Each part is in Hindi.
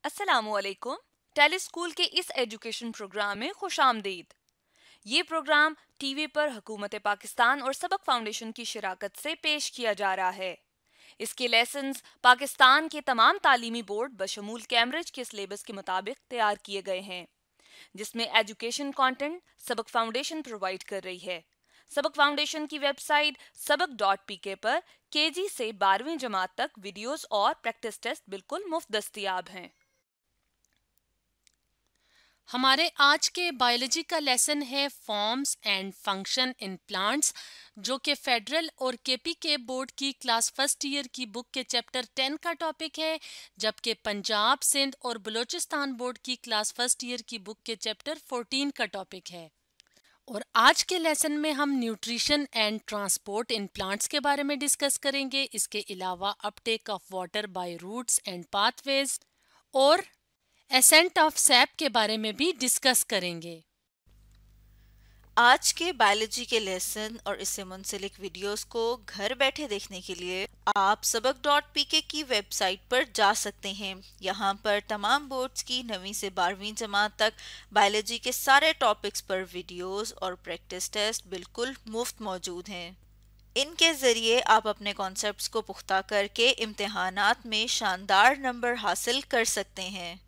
अस्सलामुअलैकुम। टेली स्कूल के इस एजुकेशन प्रोग्राम में खुशामदीद। ये प्रोग्राम टीवी पर हुकूमत पाकिस्तान और सबक फाउंडेशन की शिराकत से पेश किया जा रहा है। इसके लेसन्स पाकिस्तान के तमाम तालीमी बोर्ड बशमूल कैम्ब्रिज के सिलेबस के मुताबिक तैयार किए गए हैं, जिसमें एजुकेशन कंटेंट सबक फाउंडेशन प्रोवाइड कर रही है। सबक फाउंडेशन की वेबसाइट सबक.pk पर केजी से 12वीं जमात तक वीडियोस और प्रैक्टिस टेस्ट बिल्कुल मुफ्त दस्तयाब हैं। हमारे आज के बायोलॉजी का लेसन है forms and function in plants, जो कि फेडरल और केपी के बोर्ड की क्लास फर्स्ट ईयर की बुक के चैप्टर 10 का टॉपिक है, जबकि पंजाब, सिंध और बलूचिस्तान बोर्ड की क्लास फर्स्ट ईयर की बुक के चैप्टर 14 का टॉपिक है। और आज के लेसन में हम nutrition and transport in plants के बारे में डिस्कस करेंगे। इसके अलावा uptake of water by roots and pathways और एसेंट ऑफ सैप के बारे में भी डिस्कस करेंगे। आज के बायोलॉजी के लेसन और इससे मुंसलिक वीडियोस को घर बैठे देखने के लिए आप सबक.pk की वेबसाइट पर जा सकते हैं। यहाँ पर तमाम बोर्ड्स की 9वीं से 12वीं जमात तक बायोलॉजी के सारे टॉपिक्स पर वीडियोस और प्रैक्टिस टेस्ट बिल्कुल मुफ्त मौजूद हैं। इनके ज़रिए आप अपने कॉन्सेप्ट्स को पुख्ता करके इम्तिहानात में शानदार नंबर हासिल कर सकते हैं।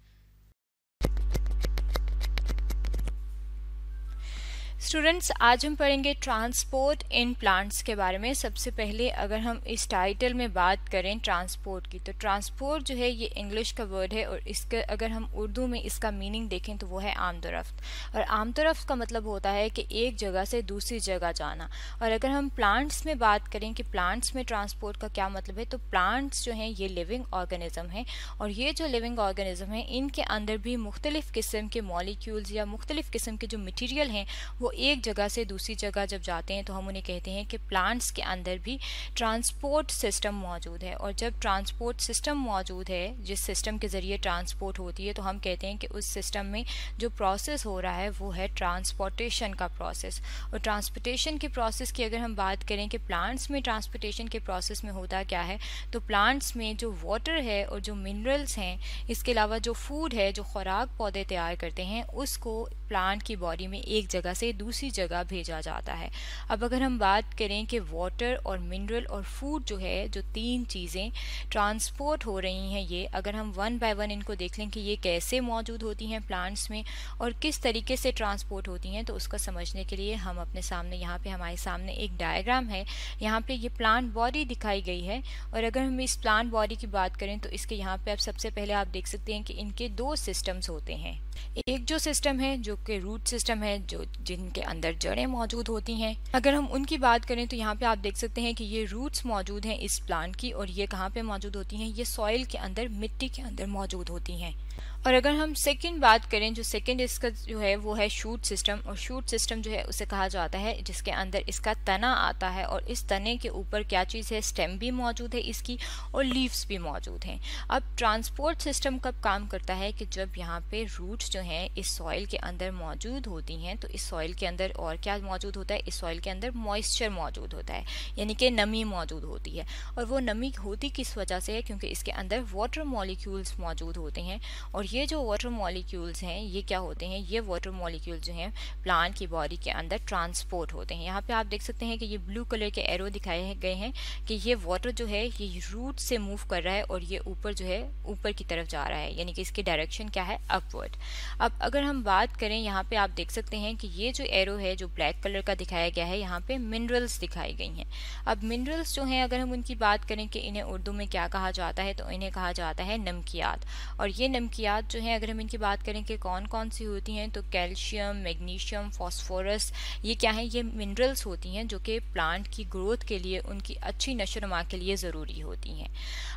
स्टूडेंट्स, आज हम पढ़ेंगे ट्रांसपोर्ट इन प्लांट्स के बारे में। सबसे पहले अगर हम इस टाइटल में बात करें ट्रांसपोर्ट की, तो ट्रांसपोर्ट जो है ये इंग्लिश का वर्ड है और इसका अगर हम उर्दू में इसका मीनिंग देखें तो वो है आमदोरफ्त। और आमदोरफ्त का मतलब होता है कि एक जगह से दूसरी जगह जाना। और अगर हम प्लांट्स में बात करें कि प्लांट्स में ट्रांसपोर्ट का क्या मतलब है, तो प्लांट्स जो हैं ये लिविंग ऑर्गेनिज्म हैं और ये जो लिविंग ऑर्गेनिज्म हैं इनके अंदर भी मुख्तलिफ़ किस्म के मॉलिक्यूल्स या मुख्तलिफ़ किस्म के जो मटीरियल हैं वो एक जगह से दूसरी जगह जब जाते हैं तो हम उन्हें कहते हैं कि प्लांट्स के अंदर भी ट्रांसपोर्ट सिस्टम मौजूद है। और जब ट्रांसपोर्ट सिस्टम मौजूद है, जिस सिस्टम के ज़रिए ट्रांसपोर्ट होती है, तो हम कहते हैं कि उस सिस्टम में जो प्रोसेस हो रहा है वो है ट्रांसपोर्टेशन का प्रोसेस। और ट्रांसपोर्टेशन के प्रोसेस की अगर हम बात करें कि प्लांट्स में ट्रांसपोर्टेशन के प्रोसेस में होता क्या है, तो प्लांट्स में जो वाटर है और जो मिनरल्स हैं, इसके अलावा जो फूड है, जो खुराक पौधे तैयार करते हैं, उसको प्लांट की बॉडी में एक जगह से दूसरी जगह भेजा जाता है। अब अगर हम बात करें कि वाटर और मिनरल और फूड जो है, जो तीन चीज़ें ट्रांसपोर्ट हो रही हैं, ये अगर हम वन बाय वन इनको देख लें कि ये कैसे मौजूद होती हैं प्लांट्स में और किस तरीके से ट्रांसपोर्ट होती हैं, तो उसको समझने के लिए हम अपने सामने यहाँ पे हमारे सामने एक डायग्राम है। यहाँ पे ये प्लांट बॉडी दिखाई गई है। और अगर हम इस प्लांट बॉडी की बात करें तो इसके यहाँ पे आप सबसे पहले आप देख सकते हैं कि इनके दो सिस्टम्स होते हैं। एक जो सिस्टम है जो कि रूट सिस्टम है, जो जिनके अंदर जड़ें मौजूद होती हैं। अगर हम उनकी बात करें तो यहाँ पे आप देख सकते हैं कि ये रूट्स मौजूद हैं इस प्लांट की। और ये कहाँ पे मौजूद होती हैं? ये सॉइल के अंदर, मिट्टी के अंदर मौजूद होती हैं। और अगर हम सेकंड बात करें, जो सेकंड इसका जो है वो है शूट सिस्टम। और शूट सिस्टम जो है उसे कहा जाता है जिसके अंदर इसका तना आता है और इस तने के ऊपर क्या चीज़ है? स्टेम भी मौजूद है इसकी और लीव्स भी मौजूद हैं। अब ट्रांसपोर्ट सिस्टम कब काम करता है कि जब यहाँ पे रूट्स जो हैं इस सॉइल के अंदर मौजूद होती हैं, तो इस सॉइल के अंदर और क्या मौजूद होता है? इस सॉइल के अंदर मॉइस्चर मौजूद होता है, यानी कि नमी मौजूद होती है। और वो नमी होती किस वजह से है? क्योंकि इसके अंदर वाटर मॉलिक्यूल्स मौजूद होते हैं। और ये जो वाटर मॉलिक्यूल्स हैं ये क्या होते हैं? ये वाटर मॉलिक्यूल्स जो हैं प्लांट की बॉडी के अंदर ट्रांसपोर्ट होते हैं। यहाँ पे आप देख सकते हैं कि ये ब्लू कलर के एरो दिखाए गए हैं कि ये वाटर जो है ये रूट से मूव कर रहा है और ये ऊपर जो है ऊपर की तरफ जा रहा है, यानी कि इसकी डायरेक्शन क्या है? अपवर्ड। अब अगर हम बात करें, यहाँ पे आप देख सकते हैं कि ये जो एरो है जो ब्लैक कलर का दिखाया गया है, यहाँ पे मिनरल्स दिखाई गई हैं। अब मिनरल्स जो हैं अगर हम उनकी बात करें कि इन्हें उर्दू में क्या कहा जाता है, तो इन्हें कहा जाता है नमकियात। और ये नमकियात जो हैं अगर हम इनकी बात करें कि कौन कौन सी होती हैं, तो कैल्शियम, मैग्नीशियम, फास्फोरस, ये क्या है? ये मिनरल्स होती हैं जो कि प्लांट की ग्रोथ के लिए, उनकी अच्छी नशोनुमा के लिए ज़रूरी होती हैं।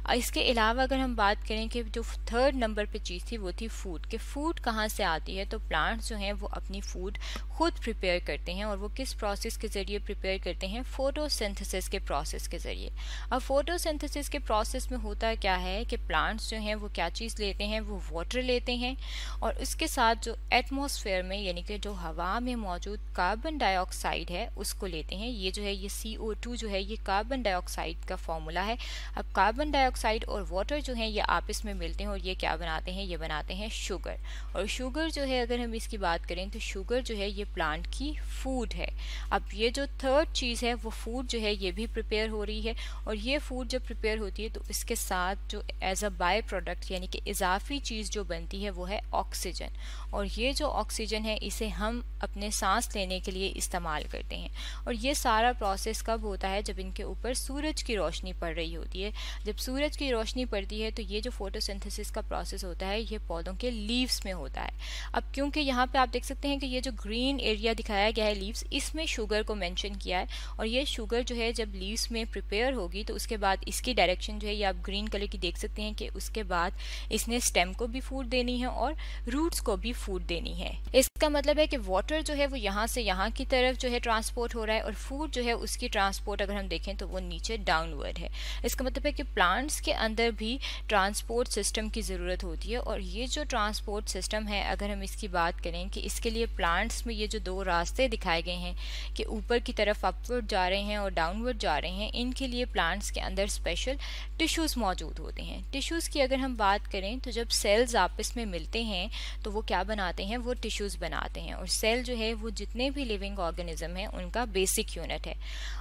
इसके अलावा अगर हम बात करें कि जो थर्ड नंबर पे चीज़ थी वो थी फूड। कि फूड कहाँ से आती है? तो प्लांट्स जो हैं वो अपनी फूड खुद प्रिपेयर करते हैं, और वो किस प्रोसेस के ज़रिए प्रिपेयर करते हैं? फोटोसिंथेसिस के प्रोसेस के ज़रिए। अब फोटोसिंथेसिस के प्रोसेस में होता क्या है कि प्लांट्स जो हैं वो क्या चीज़ लेते हैं? वो वाटर लेते हैं, और उसके साथ जो एटमॉस्फेयर में यानी कि जो हवा में मौजूद कार्बन डाइऑक्साइड है उसको लेते हैं। ये जो है ये CO2 जो है ये कार्बन डाइऑक्साइड का फॉर्मूला है। अब कार्बन डाइऑक्साइड और वाटर जो है ये आपस में मिलते हैं और ये क्या बनाते हैं? ये बनाते हैं शुगर। और शुगर जो है अगर हम इसकी बात करें तो शुगर जो है ये प्लांट की फूड है। अब ये जो थर्ड चीज़ है वो फूड जो है ये भी प्रिपेयर हो रही है, और ये फूड जब प्रिपेयर होती है तो इसके साथ जो एज अ बाय प्रोडक्ट यानी कि इजाफी चीज़ जो बनती है वो है ऑक्सीजन। और ये जो ऑक्सीजन है इसे हम अपने सांस लेने के लिए इस्तेमाल करते हैं। और ये सारा प्रोसेस कब होता है? जब इनके ऊपर सूरज की रोशनी पड़ रही होती है। जब सूरज की रोशनी पड़ती है तो ये जो फोटोसिंथेसिस का प्रोसेस होता है ये पौधों के लीव्स में होता है। अब क्योंकि यहाँ पे आप देख सकते हैं कि ये जो ग्रीन एरिया दिखाया गया है लीव्स, इसमें शुगर को मेंशन किया है, और ये शुगर जो है जब लीव्स में प्रिपेयर होगी तो उसके बाद इसकी डायरेक्शन जो है ये आप ग्रीन कलर की देख सकते हैं कि उसके बाद इसने स्टेम को भी फूड देनी है और रूट्स को भी फूड देनी है। इसका मतलब है कि वाटर जो है वो यहाँ से यहाँ की तरफ जो है ट्रांसपोर्ट हो रहा है, और फूड जो है उसकी ट्रांसपोर्ट अगर हम देखें तो वो नीचे डाउनवर्ड है। इसका मतलब है कि प्लांट्स के अंदर भी ट्रांसपोर्ट सिस्टम की ज़रूरत होती है। और ये जो ट्रांसपोर्ट सिस्टम है अगर हम इसकी बात करें कि इसके लिए प्लांट्स में ये जो दो रास्ते दिखाए गए हैं कि ऊपर की तरफ अपवर्ड जा रहे हैं और डाउनवर्ड जा रहे हैं, इनके लिए प्लांट्स के अंदर स्पेशल टिश्यूज़ मौजूद होते हैं। टिश्यूज़ की अगर हम बात करें तो जब सेल्स आपस में मिलते हैं तो वो क्या बनाते हैं? वो टिश्यूज़ बनाते हैं। और सेल जो है वो जितने भी लिविंग ऑर्गेनिज्म हैं उनका बेसिक यूनिट है।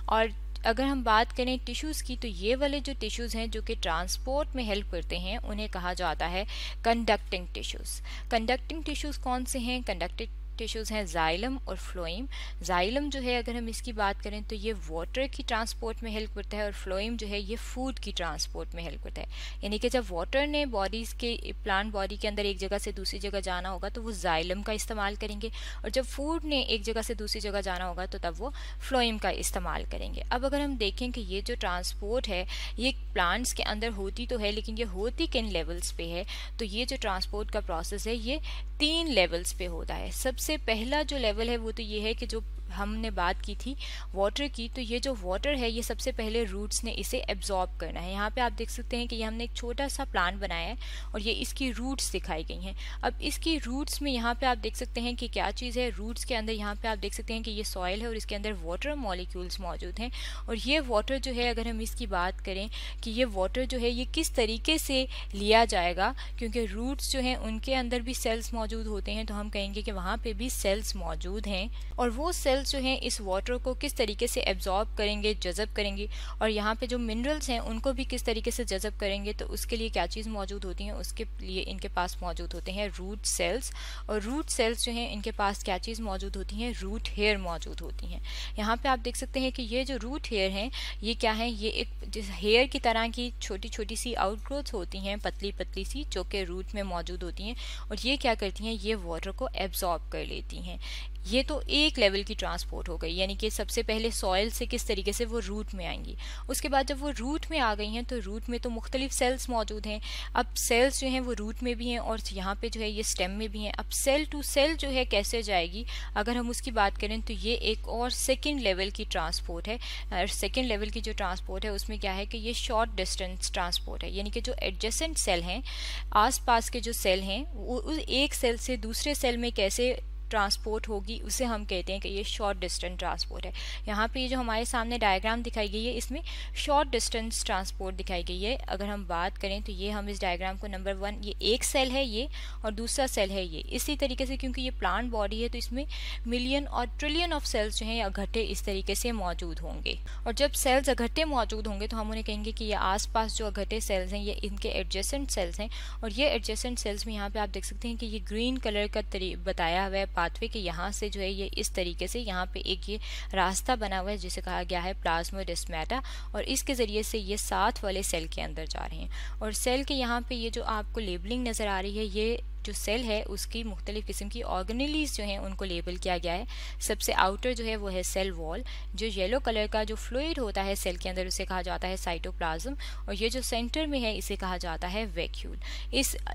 और अगर हम बात करें टिश्यूज़ की तो ये वाले जो टिश्यूज़ हैं जो कि ट्रांसपोर्ट में हेल्प करते हैं उन्हें कहा जाता है कंडक्टिंग टिश्यूज़। कंडक्टिंग टिश्यूज़ कौन से हैं? कंडक्टिंग टिश्यूज़ हैं जाइलम और फ्लोएम। जाइलम जो है अगर हम इसकी बात करें तो ये वाटर की ट्रांसपोर्ट में हेल्प करता है, और फ्लोएम जो है ये फूड की ट्रांसपोर्ट में हेल्प करता है। यानी कि जब वाटर ने बॉडीज़ के प्लांट बॉडी के अंदर एक जगह से दूसरी जगह जाना होगा तो वो जाइलम का इस्तेमाल करेंगे, और जब फूड ने एक जगह से दूसरी जगह जाना होगा तो तब वो फ्लोएम का इस्तेमाल करेंगे। अब अगर हम देखें कि ये जो ट्रांसपोर्ट है ये प्लांट्स के अंदर होती तो है, लेकिन ये होती किन लेवल्स पे है? तो ये जो ट्रांसपोर्ट का प्रोसेस है ये 3 लेवल्स पे होता है। सबसे पहला जो लेवल है वो तो ये है कि जो हमने बात की थी वाटर की, तो ये जो वाटर है ये सबसे पहले रूट्स ने इसे एब्जॉर्ब करना है। यहाँ पे आप देख सकते हैं कि ये हमने एक छोटा सा प्लांट बनाया है और ये इसकी रूट्स दिखाई गई हैं। अब इसकी रूट्स में यहाँ पे आप देख सकते हैं कि क्या चीज़ है। रूट्स के अंदर यहाँ पे आप देख सकते हैं कि ये सॉइल है और इसके अंदर वाटर मॉलिक्यूल्स मौजूद हैं। और ये वाटर जो है अगर हम इसकी बात करें कि ये वाटर जो है ये किस तरीके से लिया जाएगा, क्योंकि रूट्स जो हैं उनके अंदर भी सेल्स मौजूद होते हैं, तो हम कहेंगे कि वहाँ पे भी सेल्स मौजूद हैं, और वो सेल्स जो हैं इस वाटर को किस तरीके से एब्जॉर्ब करेंगे, जज़ब करेंगे, और यहाँ पे जो मिनरल्स हैं उनको भी किस तरीके से जज़ब करेंगे। तो उसके लिए क्या चीज़ मौजूद होती है? उसके लिए इनके पास मौजूद होते हैं रूट सेल्स, और रूट सेल्स जो हैं इनके पास क्या चीज़ मौजूद होती हैं? रूट हेयर मौजूद होती हैं। यहाँ पे आप देख सकते हैं कि ये जो रूट हेयर हैं ये क्या है? ये एक हेयर की तरह की छोटी छोटी सी आउटग्रोथ होती हैं, पतली पतली सी, जो कि रूट में मौजूद होती हैं, और ये क्या करती हैं? ये वाटर को एब्जॉर्ब कर लेती हैं। ये तो एक लेवल की ट्रांसपोर्ट हो गई, यानी कि सबसे पहले सॉइल से किस तरीके से वो रूट में आएंगी। उसके बाद जब वो रूट में आ गई हैं तो रूट में तो मुख्तलिफ सेल्स मौजूद हैं। अब सेल्स जो हैं वो रूट में भी हैं और यहाँ पे जो है ये स्टेम में भी हैं। अब सेल टू सेल जो है कैसे जाएगी, अगर हम उसकी बात करें तो ये एक और सेकेंड लेवल की ट्रांसपोर्ट है। सेकेंड लेवल की जो ट्रांसपोर्ट है उसमें क्या है कि ये शॉर्ट डिस्टेंस ट्रांसपोर्ट है, यानी कि जो एडजेसेंट सेल हैं, आस पास के जो सेल हैं, वो उस एक सेल से दूसरे सेल में कैसे ट्रांसपोर्ट होगी उसे हम कहते हैं कि ये शॉर्ट डिस्टेंस ट्रांसपोर्ट है। यहाँ पे ये जो हमारे सामने डायग्राम दिखाई गई है इसमें शॉर्ट डिस्टेंस ट्रांसपोर्ट दिखाई गई है। अगर हम बात करें तो ये हम इस डायग्राम को नंबर 1, ये एक सेल है ये, और दूसरा सेल है ये। इसी तरीके से क्योंकि ये प्लांट बॉडी है तो इसमें मिलियन और ट्रिलियन ऑफ सेल्स जो हैं इकट्ठे इस तरीके से मौजूद होंगे। और जब सेल्स इकट्ठे मौजूद होंगे तो हम उन्हें कहेंगे कि ये आसपास जो इकट्ठे सेल्स हैं ये इनके एडजेसेंट सेल्स हैं। और ये एडजेसेंट सेल्स में यहाँ पे आप देख सकते हैं कि ये ग्रीन कलर का बताया हुआ है पाथवे कि यहाँ से जो है ये इस तरीके से यहाँ पे एक ये रास्ता बना हुआ है जिसे कहा गया है प्लाज्मोडेस्माटा, और इसके ज़रिए से ये साथ वाले सेल के अंदर जा रहे हैं। और सेल के यहाँ पे ये जो आपको लेबलिंग नज़र आ रही है, ये जो सेल है उसकी मुख्तलिफ किस्म की ऑर्गेनेलीज जो हैं उनको लेबल किया गया है। सबसे आउटर जो है वो है सेल वॉल, जो येलो कलर का जो फ्लूइड होता है सेल के अंदर उसे कहा जाता है साइटोप्लाज्म, और ये जो सेंटर में है इसे कहा जाता है वैक्यूल।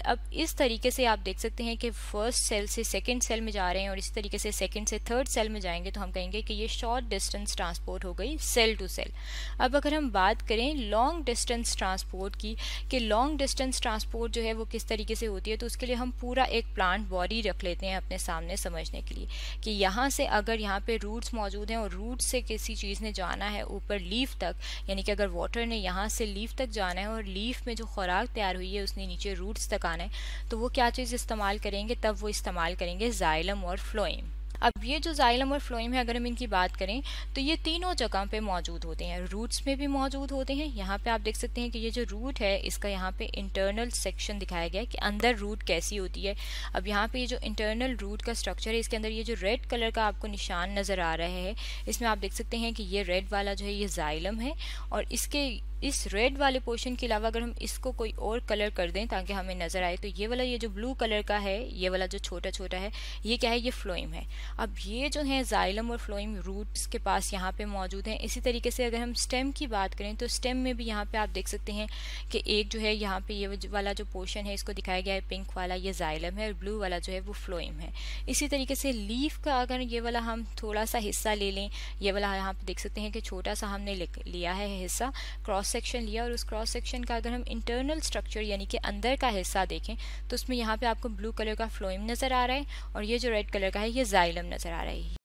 अब इस तरीके से आप देख सकते हैं कि फर्स्ट सेल से सेकेंड सेल में जा रहे हैं और इसी तरीके से सेकेंड से थर्ड सेल में जाएंगे तो हम कहेंगे कि ये शॉर्ट डिस्टेंस ट्रांसपोर्ट हो गई सेल टू सेल। अब अगर हम बात करें लॉन्ग डिस्टेंस ट्रांसपोर्ट की कि लॉन्ग डिस्टेंस ट्रांसपोर्ट जो है वो किस तरीके से होती है, तो उसके लिए हम पूरा एक प्लांट बॉडी रख लेते हैं अपने सामने समझने के लिए कि यहाँ से अगर यहाँ पे रूट्स मौजूद हैं और रूट से किसी चीज़ ने जाना है ऊपर लीफ तक, यानी कि अगर वाटर ने यहाँ से लीफ तक जाना है और लीफ में जो खुराक तैयार हुई है उसने नीचे रूट्स तक आना है, तो वो क्या चीज़ इस्तेमाल करेंगे, तब वो इस्तेमाल करेंगे जाइलम और फ्लोएम। अब ये जो जाइलम और फ्लोएम है अगर हम इनकी बात करें तो ये तीनों जगह पे मौजूद होते हैं, रूट्स में भी मौजूद होते हैं। यहाँ पे आप देख सकते हैं कि ये जो रूट है इसका यहाँ पे इंटरनल सेक्शन दिखाया गया है कि अंदर रूट कैसी होती है। अब यहाँ पे ये जो इंटरनल रूट का स्ट्रक्चर है इसके अंदर ये जो रेड कलर का आपको निशान नज़र आ रहा है इसमें आप देख सकते हैं कि ये रेड वाला जो है ये जाइलम है, और इसके इस रेड वाले पोर्शन के अलावा अगर हम इसको कोई और कलर कर दें ताकि हमें नज़र आए तो ये वाला ये जो ब्लू कलर का है ये वाला जो छोटा छोटा है ये क्या है, ये फ्लोएम है। अब ये जो है जाइलम और फ्लोएम रूट्स के पास यहाँ पे मौजूद हैं। इसी तरीके से अगर हम स्टेम की बात करें तो स्टेम में भी यहाँ पे आप देख सकते हैं कि एक जो है यहाँ पे ये वाला जो पोर्शन है इसको दिखाया गया है पिंक वाला, ये जाइलम है, और ब्लू वाला जो है वो फ्लोएम है। इसी तरीके से लीफ का अगर ये वाला हम थोड़ा सा हिस्सा ले लें, ये वाला यहाँ पे देख सकते हैं कि छोटा सा हमने लिया है हिस्सा, क्रॉस सेक्शन लिया, और उस क्रॉस सेक्शन का अगर हम इंटरनल स्ट्रक्चर यानी कि अंदर का हिस्सा देखें तो उसमें यहाँ पे आपको ब्लू कलर का फ्लोएम नज़र आ रहा है और ये जो रेड कलर का है ये जाइलम नज़र आ रहा है।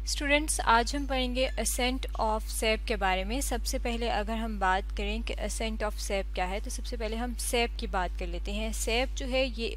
स्टूडेंट्स आज हम पढ़ेंगे असेंट ऑफ सेप के बारे में। सबसे पहले अगर हम बात करें कि असेंट ऑफ सेप क्या है तो सबसे पहले हम सेप की बात कर लेते हैं। सेप जो है ये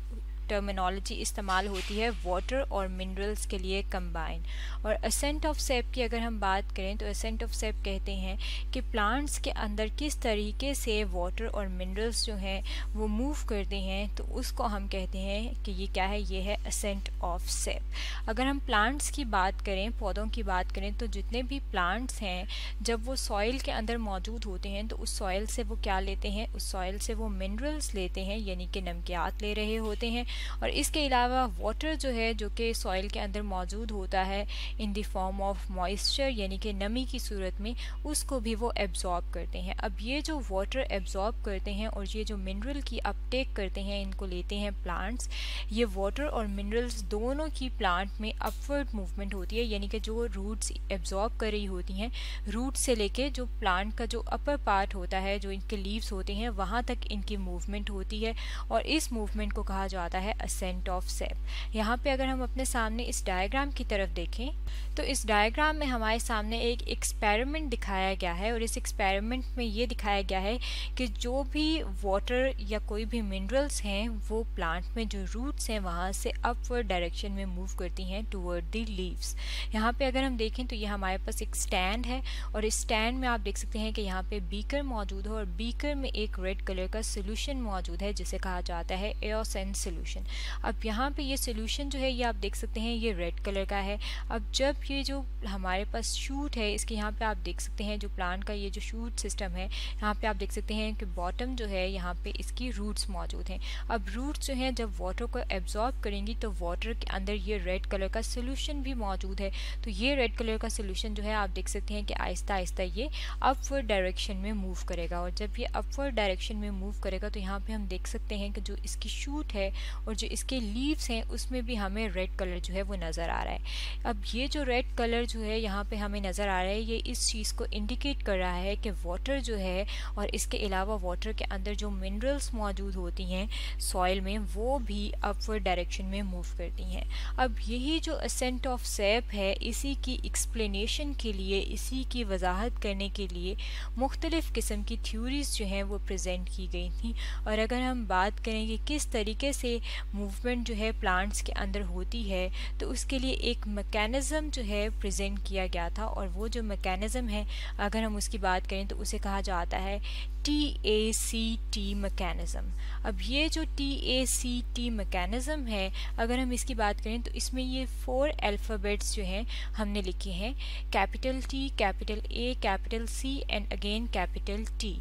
टर्मिनोलॉजी इस्तेमाल होती है वाटर और मिनरल्स के लिए कंबाइन। और असेंट ऑफ सेप की अगर हम बात करें तो असेंट ऑफ सेप कहते हैं कि प्लांट्स के अंदर किस तरीके से वाटर और मिनरल्स जो हैं वो मूव करते हैं, तो उसको हम कहते हैं कि ये क्या है, ये है असेंट ऑफ सेप। अगर हम प्लांट्स की बात करें, पौधों की बात करें, तो जितने भी प्लांट्स हैं जब वो सॉइल के अंदर मौजूद होते हैं तो उस सॉइल से वो क्या लेते हैं, उस सॉइल से वो मिनरल्स लेते हैं यानी कि नमकियात ले रहे होते हैं। और इसके अलावा वाटर जो है जो कि सॉइल के अंदर मौजूद होता है in the form of moisture यानी कि नमी की सूरत में, उसको भी वो एब्जॉर्ब करते हैं। अब ये जो वाटर एब्जॉर्ब करते हैं और ये जो मिनरल की अपटेक करते हैं, इनको लेते हैं प्लांट्स। ये वाटर और मिनरल्स दोनों की प्लांट में अपवर्ड मूवमेंट होती है, यानी कि जो रूट्स एब्जॉर्ब कर रही होती हैं, रूट से लेके जो प्लांट का जो अपर पार्ट होता है, जो इनके लीव्स होते हैं, वहाँ तक इनकी मूवमेंट होती है और इस मूवमेंट को कहा जाता है असेंट ऑफ सेप। यहाँ पे अगर हम अपने सामने इस डायग्राम की तरफ देखें तो इस डायग्राम में हमारे सामने एक एक्सपेरिमेंट दिखाया गया है और इस एक्सपेरिमेंट में ये दिखाया गया है कि जो भी वाटर या कोई भी मिनरल्स हैं वो प्लांट में जो रूट्स हैं वहाँ से अपवर्ड डायरेक्शन में मूव करती हैं टुवर्ड द लीव्स। यहाँ पे अगर हम देखें तो ये हमारे पास एक स्टैंड है और इस स्टैंड में आप देख सकते हैं कि यहाँ पे बीकर मौजूद है और बीकर में एक रेड कलर का सोल्यूशन मौजूद है जिसे कहा जाता है एओसेन सोल्यूशन। अब यहाँ पे ये सोल्यूशन जो है ये आप देख सकते हैं ये रेड कलर का है। अब जब ये जो हमारे पास शूट है इसके यहाँ पे आप देख सकते हैं जो प्लांट का ये जो शूट सिस्टम है, यहाँ पे आप देख सकते हैं कि बॉटम जो है यहाँ पे इसकी रूट्स मौजूद हैं। अब रूट्स जो हैं जब वाटर को एब्जॉर्ब करेंगी तो वाटर के अंदर ये रेड कलर का सोल्यूशन भी मौजूद है। तो ये रेड कलर का सोल्यूशन जो है आप देख सकते हैं कि आहिस्ता आहिस्ता ये अपवर्ड डायरेक्शन में मूव करेगा और जब ये अपवर्ड डायरेक्शन में मूव करेगा तो यहाँ पे हम देख सकते हैं कि जो इसकी शूट है और जो इसके लीव्स हैं उसमें भी हमें रेड कलर जो है वो नज़र आ रहा है। अब ये जो रेड कलर जो है यहाँ पे हमें नज़र आ रहा है ये इस चीज़ को इंडिकेट कर रहा है कि वाटर जो है और इसके अलावा वाटर के अंदर जो मिनरल्स मौजूद होती हैं सॉइल में वो भी अपवर्ड डायरेक्शन में मूव करती हैं। अब यही जो असेंट ऑफ सेप है इसी की एक्सप्लेनेशन के लिए, इसी की वजाहत करने के लिए मुख्तलिफ़ किस्म की थ्योरीज जो हैं वो प्रेजेंट की गई थी। और अगर हम बात करें कि किस तरीके से मूवमेंट जो है प्लांट्स के अंदर होती है, तो उसके लिए एक मैकेनिज़्म जो है प्रेजेंट किया गया था, और वो जो मैकेनिज़्म है अगर हम उसकी बात करें तो उसे कहा जाता है TACT मैकेनिज़्म। अब ये जो TACT मैकेनिज़्म है, अगर हम इसकी बात करें तो इसमें ये 4 अल्फ़ाबेट्स जो हैं हमने लिखे हैं, capital T, capital A, capital C and again capital T।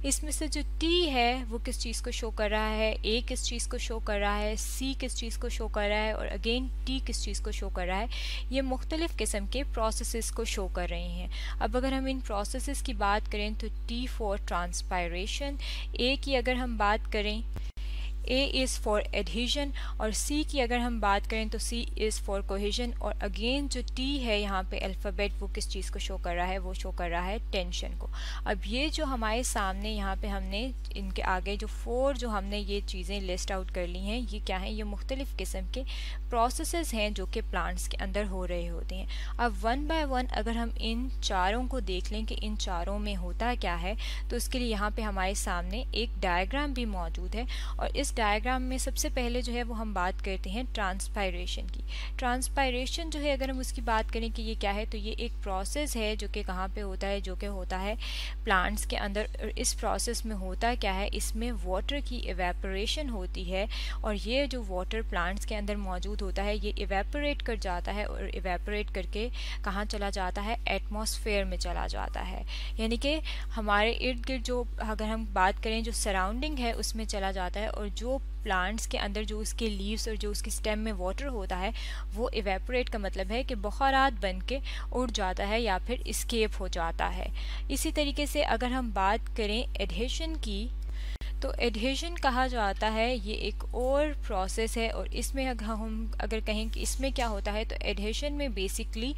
इसमें से जो T है वो किस चीज़ को शो कर रहा है, A किस चीज़ को शो कर रहा है, C किस चीज़ को शो कर रहा है और अगेन T किस चीज़ को शो कर रहा है, ये मुख्तलिफ़ किस्म के प्रोसेसेस को शो कर रहे हैं। अब अगर हम इन प्रोसेसेस की बात करें तो T फॉर ट्रांसपायरेशन, A की अगर हम बात करें A इज़ फॉर एडहेजन, और C की अगर हम बात करें तो C इज़ फॉर कोहेजन, और अगेन जो T है यहाँ पे अल्फ़ाबेट वो किस चीज़ को शो कर रहा है, वो शो कर रहा है टेंशन को। अब ये जो हमारे सामने यहाँ पे हमने इनके आगे जो 4 जो हमने ये चीज़ें लिस्ट आउट कर ली हैं, ये क्या हैं, ये मुख्तलिफ़ किस्म के प्रोसेसेस हैं जो कि प्लांट्स के अंदर हो रहे होते हैं। अब वन बाय वन अगर हम इन चारों को देख लें कि इन चारों में होता क्या है, तो उसके लिए यहाँ पे हमारे सामने एक डायग्राम भी मौजूद है, और इस डायग्राम में सबसे पहले जो है वो हम बात करते हैं ट्रांसपायरेशन की। ट्रांसपायरेशन जो है अगर हम उसकी बात करें कि ये क्या है, तो ये एक प्रोसेस है जो कि कहाँ पे होता है, जो कि होता है प्लांट्स के अंदर। और इस प्रोसेस में होता क्या है, इसमें वाटर की इवेपोरेशन होती है, और ये जो वाटर प्लांट्स के अंदर मौजूद होता है ये इवेपोरेट कर जाता है, और इवेपोरेट करके कहाँ चला जाता है, एटमॉस्फेयर में चला जाता है। यानी कि हमारे इर्द गिर्द जो अगर हम बात करें जो सराउंडिंग है उसमें चला जाता है, और जो प्लांट्स के अंदर जो उसके लीव्स और जो उसकी स्टेम में वाटर होता है वो इवेपोरेट का मतलब है कि बुखारात बन के उड़ जाता है या फिर इस्केप हो जाता है। इसी तरीके से अगर हम बात करें एडहेशन की, तो एडहेशन कहा जाता है, ये एक और प्रोसेस है, और इसमें हम अगर कहें कि इसमें क्या होता है, तो एडहेशन में बेसिकली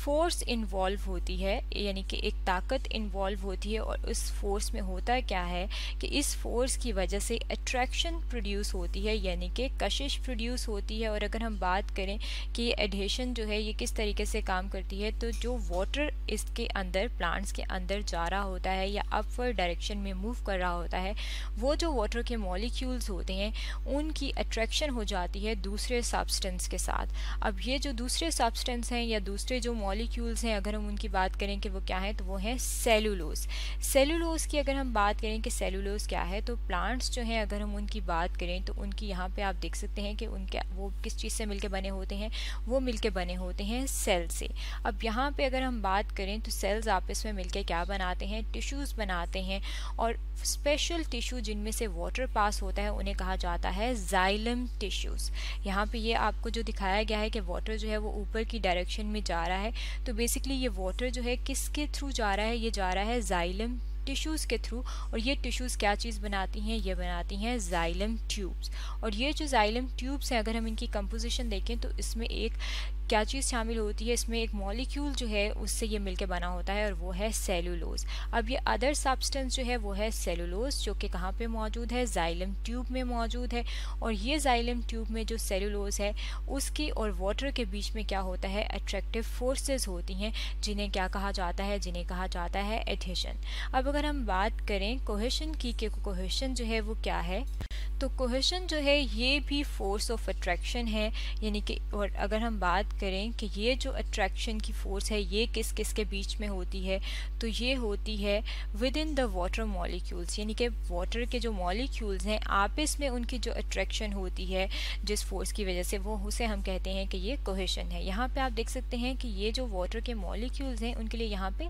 फोर्स इन्वॉल्व होती है, यानी कि एक ताकत इन्वॉल्व होती है, और उस फोर्स में होता क्या है कि इस फोर्स की वजह से अट्रैक्शन प्रोड्यूस होती है, यानी कि कशिश प्रोड्यूस होती है। और अगर हम बात करें कि ये एडहेशन जो है ये किस तरीके से काम करती है, तो जो वाटर इसके अंदर प्लांट्स के अंदर जा रहा होता है या अपवर्ड डायरेक्शन में मूव कर रहा होता है, वो जो वाटर के मॉलिक्यूल्स होते हैं उनकी अट्रैक्शन हो जाती है दूसरे सब्सटेंस के साथ। अब ये जो दूसरे सब्सटेंस हैं या दूसरे जो मॉलिक्यूल्स हैं, अगर हम उनकी बात करें कि वो क्या है, तो वो है सेलुलोज। सेलुलोज की अगर हम बात करें कि सेलुलोज क्या है, तो प्लांट्स जो हैं अगर हम उनकी बात करें तो उनकी यहाँ पे आप देख सकते हैं कि उनके वो किस चीज़ से मिलके बने होते हैं, वो मिलके बने होते हैं सेल से। अब यहाँ पे अगर हम बात करें तो सेल्स आपस में मिलके क्या बनाते हैं, टिश्यूज़ बनाते हैं, और स्पेशल टिश्यू जिनमें से वाटर पास होता है उन्हें कहा जाता है जाइलम टिश्यूज़। यहाँ पे ये आपको जो दिखाया गया है कि वाटर जो है वो ऊपर की डायरेक्शन में जा रहा है, तो बेसिकली ये वाटर जो है किसके थ्रू जा रहा है, ये जा रहा है जाइलम टिश्यूज़ के थ्रू। और ये टिश्यूज़ क्या चीज़ बनाती हैं, ये बनाती हैं जाइलम ट्यूब्स। और ये जो जाइलम ट्यूब्स हैं अगर हम इनकी कंपोजिशन देखें तो इसमें एक क्या चीज़ शामिल होती है, इसमें एक मॉलिक्यूल जो है उससे ये मिलके बना होता है, और वो है सेलुलोज। अब ये अदर सब्सटेंस जो है वो है सेलुलोज, जो कि कहाँ पे मौजूद है, जाइलम ट्यूब में मौजूद है। और ये जाइलम ट्यूब में जो सेलुलोज है उसकी और वाटर के बीच में क्या होता है, अट्रैक्टिव फोर्सेस होती हैं, जिन्हें क्या कहा जाता है, जिन्हें कहा जाता है एडहेशन। अब अगर हम बात करें कोहेशन की, कि कोहेशन जो है वो क्या है, तो कोहेशन जो है ये भी फोर्स ऑफ अट्रैक्शन है, यानी कि और अगर हम बात करें कि ये जो अट्रैक्शन की फोर्स है ये किस किस के बीच में होती है, तो ये होती है with in the water molecules, यानी कि वाटर के जो मॉलिक्यूल्स हैं आपस में उनकी जो अट्रैक्शन होती है जिस फोर्स की वजह से, वो उसे हम कहते हैं कि ये कोहेशन है। यहाँ पे आप देख सकते हैं कि ये जो वाटर के मॉलिक्यूल्स हैं उनके लिए यहाँ पे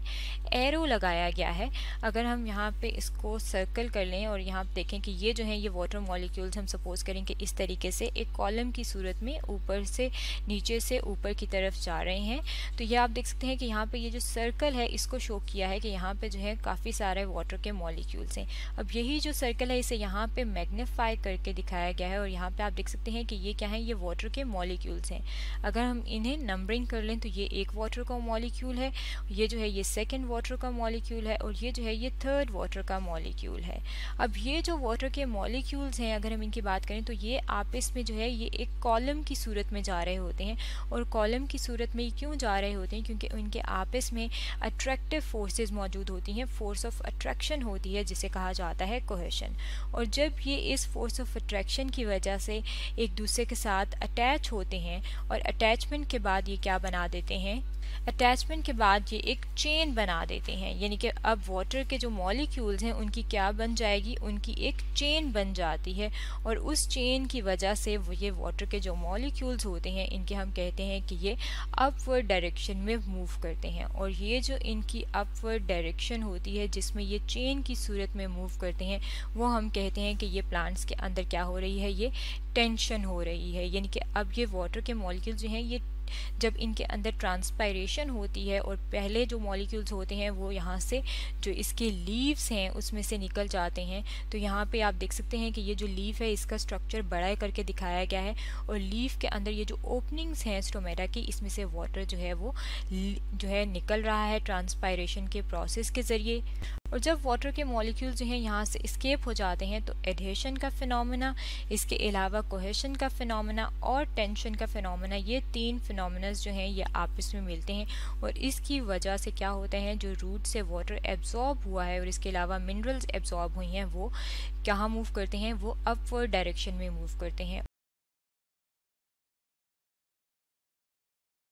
एरो लगाया गया है। अगर हम यहाँ पे इसको सर्कल कर लें और यहाँ देखें कि ये जो है ये वाटर मॉलिक्यूल्स हम सपोज करें कि इस तरीके से एक कॉलम की सूरत में ऊपर से नीचे से ऊपर की तरफ जा रहे हैं, तो ये आप देख सकते हैं कि यहाँ पे ये जो सर्कल है इसको शो किया है कि यहाँ पे जो है काफ़ी सारे वाटर के मॉलिक्यूल्स हैं। अब यही जो सर्कल है इसे यहाँ पे मैग्नीफाई करके दिखाया गया है, और यहाँ पे आप देख सकते हैं कि ये क्या है, ये वाटर के मॉलिक्यूल्स हैं। अगर हम इन्हें नंबरिंग कर लें तो ये एक वाटर का मॉलिक्यूल है, ये जो है ये सेकेंड वाटर का मॉलिक्यूल है, और ये जो है ये थर्ड वाटर का मॉलिक्यूल है। अब ये जो वाटर के मॉलिक्यूल्स हैं हैं अगर हम इनकी बात करें तो ये आपस में जो है ये एक कॉलम की सूरत में जा रहे होते हैं। और कॉलम की सूरत में क्यों जा रहे होते हैं? क्योंकि उनके आपस में अट्रैक्टिव फोर्सेस मौजूद होती हैं, फोर्स ऑफ अट्रैक्शन होती है जिसे कहा जाता है कोहेशन। और जब ये इस फोर्स ऑफ अट्रैक्शन की वजह से एक दूसरे के साथ अटैच होते हैं और अटैचमेंट के बाद ये क्या बना देते हैं? अटैचमेंट के बाद ये एक चेन बना देते हैं, यानी कि अब वाटर के जो मॉलिक्यूल्स हैं उनकी क्या बन जाएगी? उनकी एक चेन बन जाती है। और उस चेन की वजह से ये वाटर के जो मॉलिक्यूल्स होते हैं इनके हम कहते हैं कि ये अपवर्ड डायरेक्शन में मूव करते हैं। और ये जो इनकी अपवर्ड डायरेक्शन होती है जिसमें ये चेन की सूरत में मूव करते हैं वो हम कहते हैं कि ये प्लांट्स के अंदर क्या हो रही है? ये टेंशन हो रही है। यानी कि अब ये वाटर के मॉलिक्यूल्स जो हैं ये जब इनके अंदर ट्रांसपायरेशन होती है और पहले जो मॉलिक्यूल्स होते हैं वो यहाँ से जो इसके लीव्स हैं उसमें से निकल जाते हैं। तो यहाँ पे आप देख सकते हैं कि ये जो लीफ है इसका स्ट्रक्चर बड़ा करके दिखाया गया है और लीफ के अंदर ये जो ओपनिंग्स हैं स्टोमेटा की इसमें से वाटर जो है वो जो है निकल रहा है ट्रांसपायरेशन के प्रोसेस के ज़रिए। और जब वाटर के मॉलिक्यूल जो हैं यहाँ से एस्केप हो जाते हैं तो एडहेशन का फिनोमेना, इसके अलावा कोहेशन का फिनोमेना और टेंशन का फिनोमेना, ये तीन फिनोमेनास जो हैं ये आपस में मिलते हैं। और इसकी वजह से क्या होता है? जो रूट से वाटर एब्जॉर्ब हुआ है और इसके अलावा मिनरल्स एब्जॉर्ब हुई हैं वो कहाँ मूव करते हैं? वो अपवर्ड डायरेक्शन में मूव करते हैं।